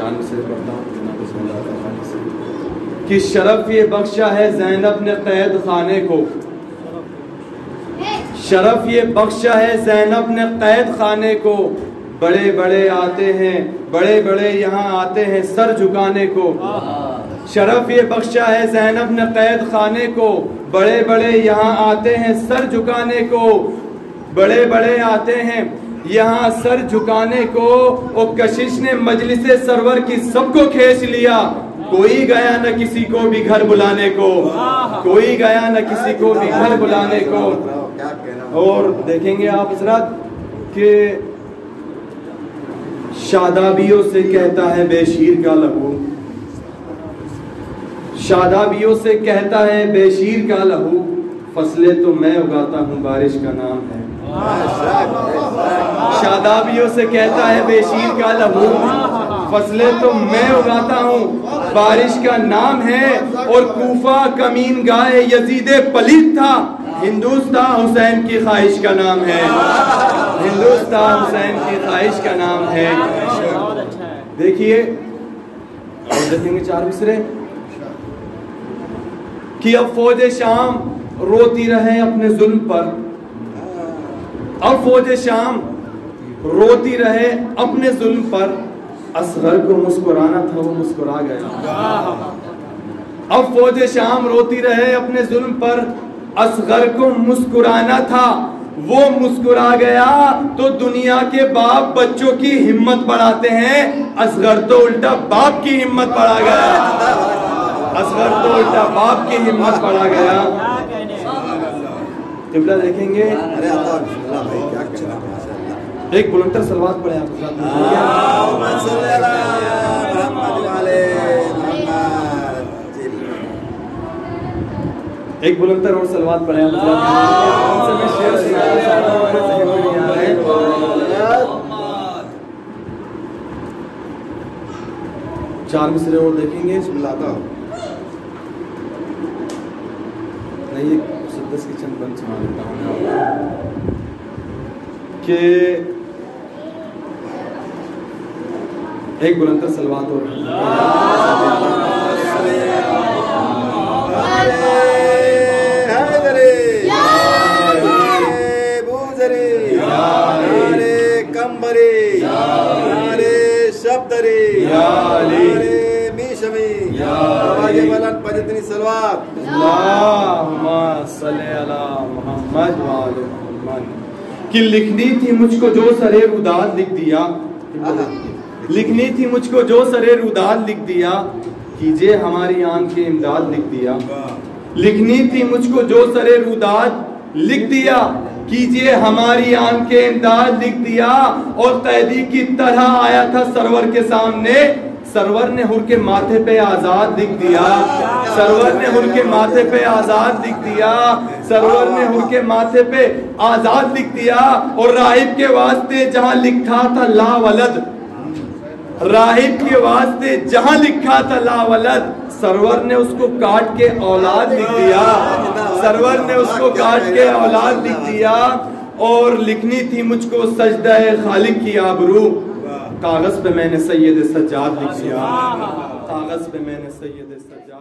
4 मिसरे पढ़ता हूँ कि शरफ ये बख्शा है ज़ैनब ने कैद खाने को, शरफ ये बख्शा है ज़ैनब ने कैद खाने को, बड़े बड़े आते हैं, बड़े बड़े यहाँ आते हैं सर झुकाने को। शरफ ये बख्शा है ज़ैनब ने कैद खाने को, बड़े बड़े यहाँ आते हैं सर झुकाने को, बड़े बड़े आते हैं यहाँ सर झुकाने को। और कशिश ने मजलिसे सरवर की सबको खींच लिया, कोई गया न किसी को भी घर बुलाने को, कोई गया न किसी को भी घर बुलाने को। और देखेंगे आप हज़रात कि शादाबियों से कहता है बेशीर का लहू, शादाबियों से कहता है बेशीर का लहू, फसले तो मैं उगाता हूँ बारिश का नाम है। शादाबियों से कहता है बेशीर का लहू, फसले तो मैं उगाता हूँ बारिश का नाम है। और कूफा कमीन गाए यजीदे पलीत था, हिंदुस्तान हुसैन की ख्वाहिश का नाम है, हिंदुस्तान हुसैन की ख्वाहिश का नाम है। देखिए और देखेंगे 4 मिसरे कि अब फौज शाम रोती रहे अपने जुल्म पर, अब फौज शाम रोती रहे अपने जुल्म पर, असगर को मुस्कुराना था वो मुस्कुरा गया। अब फौज शाम रोती रहे अपने जुल्म पर, असगर को मुस्कुराना था वो मुस्कुरा गया। तो दुनिया के बाप बच्चों की हिम्मत बढ़ाते हैं, असगर तो उल्टा बाप की हिम्मत बढ़ा गया, असगर तो उल्टा बाप की हिम्मत बढ़ा गया। क़िबला देखेंगे, एक बुलंदर सलवात पढ़े आप, एक बुलंदर और सलवात पढ़े आप। मैं शेर सुनाना चाहता हूँ, मेरे ज़हन में नहीं आ रहे। 4 मिसरे और देखेंगे, सुनाता हूँ नहीं, 10 की चंद बंद सुना देता हूँ कि एक बुलंदर सलवात और कि लिखनी थी मुझको जो सरे रुदाद लिख दिया, लिखनी थी मुझको जो सरे रुदाद लिख दिया, कीजिए हमारी आन के इमदाद लिख दिया। लिखनी थी मुझको जो सरे रुदाद लिख दिया, कीजिए हमारी आन के इमदाद लिख दिया। और कैदी की तरह आया था सरवर के सामने, सरवर ने हुर के माथे पे आजाद लिख दिया, सरवर ने हुर के माथे पे आजाद लिख दिया, सरवर ने हुर के माथे पे आजाद लिख दिया। और राहिब के वास्ते जहां लिखा था ला वलद, राहिब के वास्ते जहां लिखा था ला वलद, सरवर ने उसको काट के औलाद लिख दिया, सरवर ने उसको काट के औलाद लिख दिया। और लिखनी थी मुझको सजदा खालिक की आबरू, कागज पे मैंने सैयद सज्जाद लिख दिया, कागज पे मैंने सैयद सज्जाद